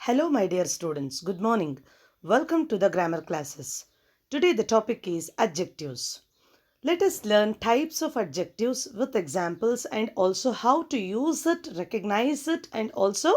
Hello, my dear students. Good morning. Welcome to the grammar classes. Today, the topic is adjectives. Let us learn types of adjectives with examples and also how to use it, recognize it, and also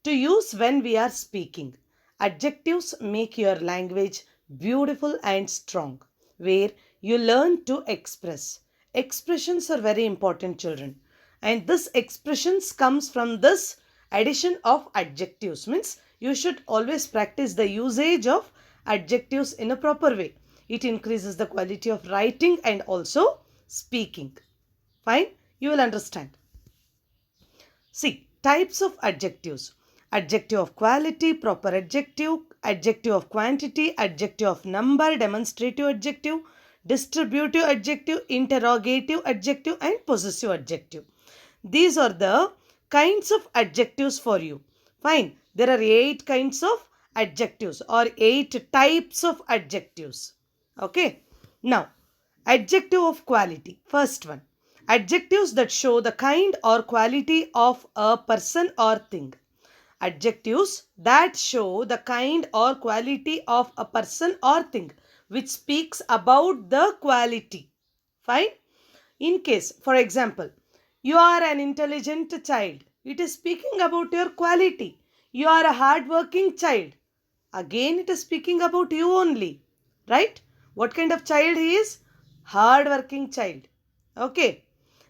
to use when we are speaking. Adjectives make your language beautiful and strong, where you learn to express. Expressions are very important, children. And this expressions comes from this addition of adjectives. Means you should always practice the usage of adjectives in a proper way. It increases the quality of writing and also speaking. Fine? You will understand. See, types of adjectives. Adjective of quality, proper adjective, adjective of quantity, adjective of number, demonstrative adjective, distributive adjective, interrogative adjective, and possessive adjective. These are the kinds of adjectives for you. Fine. There are 8 kinds of adjectives or 8 types of adjectives. Okay. Now, adjective of quality. First one. Adjectives that show the kind or quality of a person or thing. Adjectives that show the kind or quality of a person or thing, which speaks about the quality. Fine. In case, for example, you are an intelligent child. It is speaking about your quality. You are a hardworking child. Again, it is speaking about you only. Right? What kind of child he is? Hardworking child. Okay.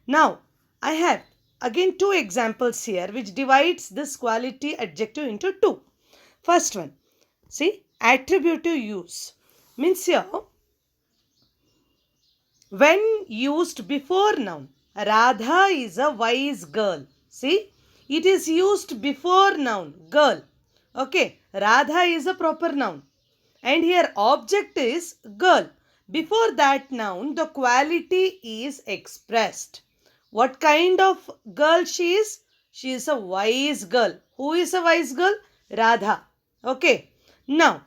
Now, I have again 2 examples here which divides this quality adjective into 2. First one, see, attributive use. Means here, when used before noun, Radha is a wise girl. See, it is used before noun, girl. Okay, Radha is a proper noun. And here object is girl. Before that noun, the quality is expressed. What kind of girl she is? She is a wise girl. Who is a wise girl? Radha. Okay. Now,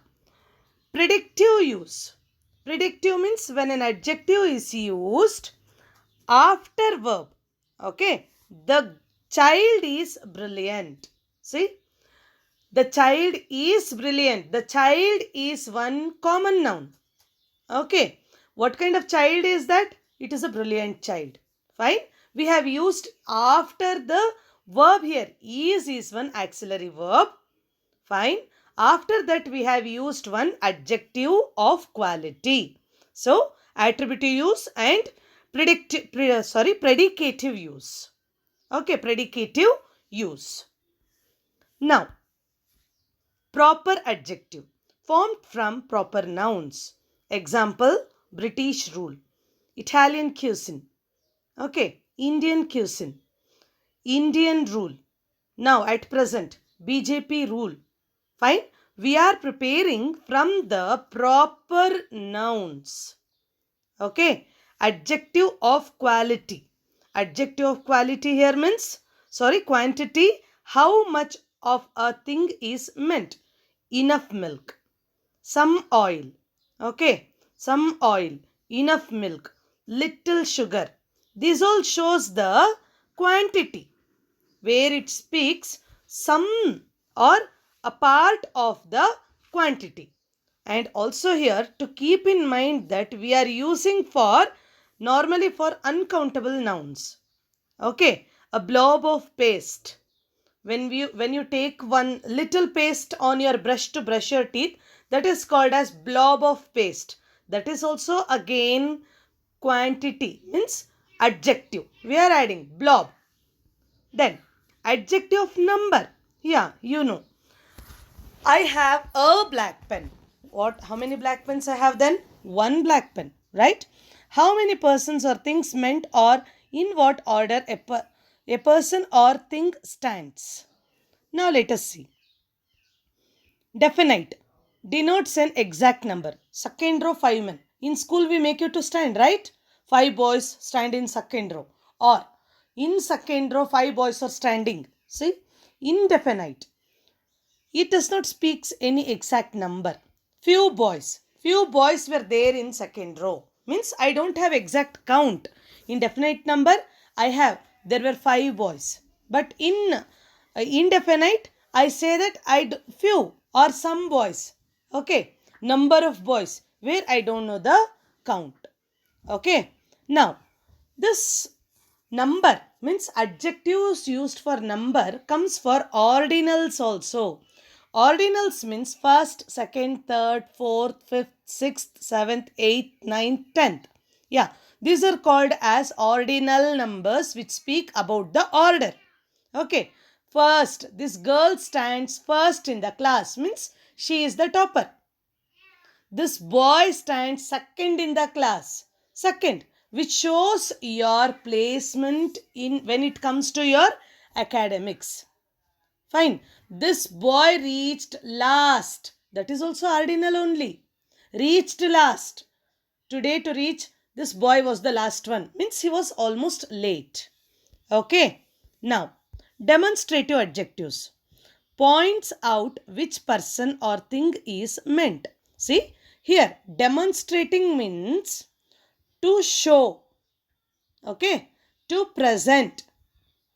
predictive use. Predictive means when an adjective is used after verb. Okay. The child is brilliant. See? The child is brilliant. The child is one common noun. Okay. What kind of child is that? It is a brilliant child. Fine. We have used after the verb here. Is one auxiliary verb. Fine. After that we have used one adjective of quality. So, attributive use and predicative use. Okay, predicative use. Now, proper adjective formed from proper nouns. Example, British rule, Italian cuisine. Okay, Indian cuisine, Indian rule. Now at present, BJP rule. Fine. We are preparing from the proper nouns. Okay. Adjective of quality. Adjective of quality here means, quantity. How much of a thing is meant? Enough milk. Some oil. Okay. Some oil. Enough milk. Little sugar. This all shows the quantity, where it speaks some or a part of the quantity. And also here to keep in mind that we are using for normally for uncountable nouns. Okay, a blob of paste. When you take one little paste on your brush to brush your teeth, that is called as blob of paste. That is also again quantity, means adjective. We are adding blob. Then adjective of number. Yeah, you know. I have a black pen. How many black pens I have then? One black pen, right? How many persons or things meant, or in what order a person or thing stands? Now let us see. Definite denotes an exact number. Second row 5 men. In school we make you to stand, right? 5 boys stand in second row. Or in second row 5 boys are standing. See? Indefinite. It does not speak any exact number. Few boys were there in second row. Means I don't have exact count. In definite number, there were 5 boys. But in indefinite, I say that few or some boys. Okay. Number of boys where I don't know the count. Okay. Now, this number means adjectives used for number comes for ordinals also. Ordinals means first, second, third, fourth, fifth, sixth, seventh, eighth, ninth, tenth. Yeah, these are called as ordinal numbers which speak about the order. Okay, first, this girl stands first in the class means she is the topper. This boy stands second in the class. Second, which shows your placement in when it comes to your academics. Fine. This boy reached last. That is also ordinal only. Reached last. Today to reach, this boy was the last one. Means he was almost late. Okay. Now, demonstrative adjectives. Points out which person or thing is meant. See, here demonstrating means to show, okay, to present,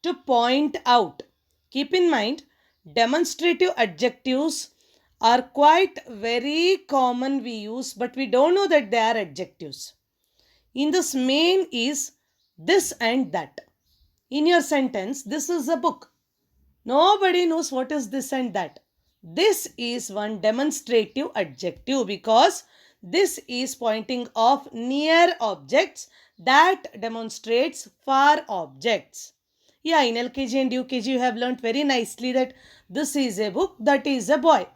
to point out. Keep in mind, demonstrative adjectives are quite very common we use, but we don't know that they are adjectives. In this main is this and that. In your sentence, this is a book. Nobody knows what is this and that. This is one demonstrative adjective because this is pointing of near objects that demonstrates far objects. Yeah, in LKG and UKG you have learnt very nicely that this is a book, that is a boy.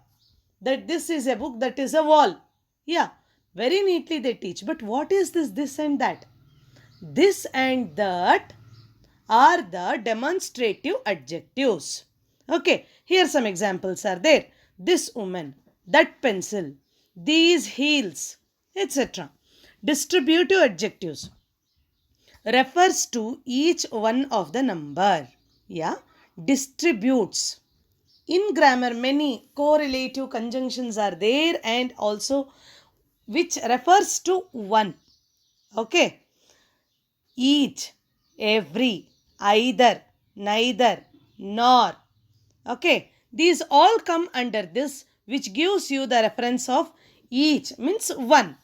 That this is a book, that is a wall. Yeah, very neatly they teach. But what is this and that? This and that are the demonstrative adjectives. Okay, here some examples are there. This woman, that pencil, these heels, etc. Distributive adjectives refers to each one of the number. Yeah, distributes. In grammar, many correlative conjunctions are there and also which refers to one. Okay, each, every, either, neither, nor. Okay, these all come under this which gives you the reference of each means one.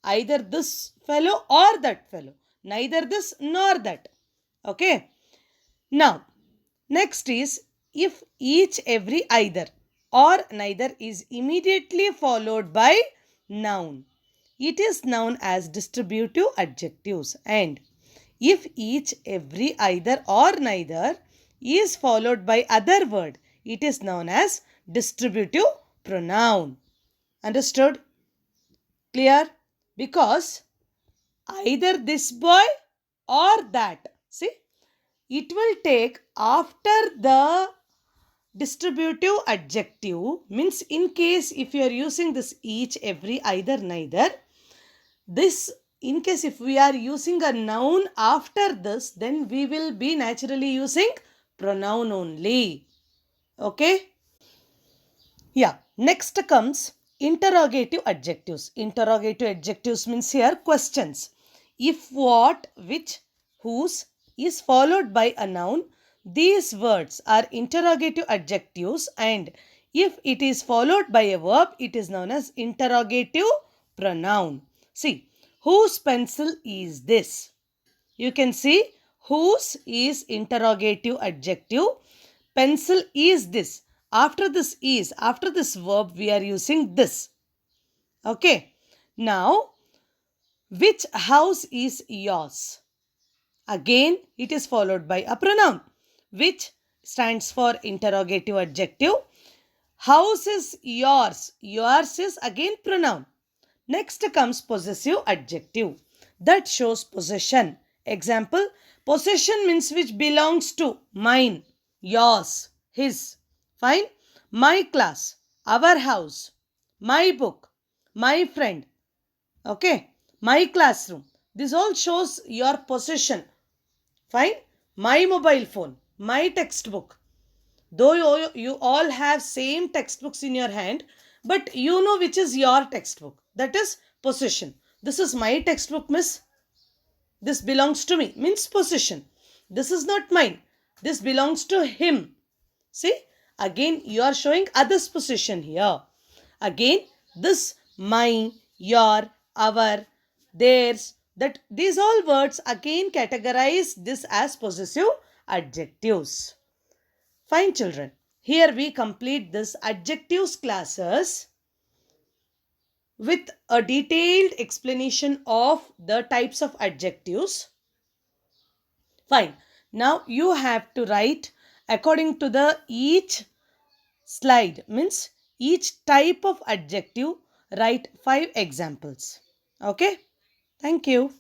Either this fellow or that fellow. Neither this nor that. Okay. Now, next is if each, every, either or neither is immediately followed by noun. It is known as distributive adjectives. And if each, every, either or neither is followed by other word, it is known as distributive pronoun. Understood? Clear? Because either this boy or that. See, it will take after the distributive adjective means in case if you are using this each, every, either, neither. This in case if we are using a noun after this, then we will be naturally using pronoun only. Okay. Yeah. Next comes interrogative adjectives. Interrogative adjectives means here questions. If, what, which, whose is followed by a noun, these words are interrogative adjectives, and if it is followed by a verb, it is known as interrogative pronoun. See, whose pencil is this? You can see whose is interrogative adjective. Pencil is this. After this is, after this verb, we are using this. Okay. Now, which house is yours? Again, it is followed by a pronoun. Which stands for interrogative adjective. House is yours. Yours is again pronoun. Next comes possessive adjective. That shows possession. Example, possession means which belongs to, mine, yours, his. Fine. My class, our house, my book, my friend. Okay. My classroom. This all shows your possession. Fine. My mobile phone, my textbook. Though you all have same textbooks in your hand, but you know which is your textbook. That is possession. This is my textbook, miss. This belongs to me. Means possession. This is not mine. This belongs to him. See, Again, you are showing others possession here. Again, this, my, your, our, theirs, that these all words again categorize this as possessive adjectives. Fine, children. Here we complete this adjectives classes with a detailed explanation of the types of adjectives. Fine. Now you have to write according to the each slide, means each type of adjective, write 5 examples. Okay. Thank you.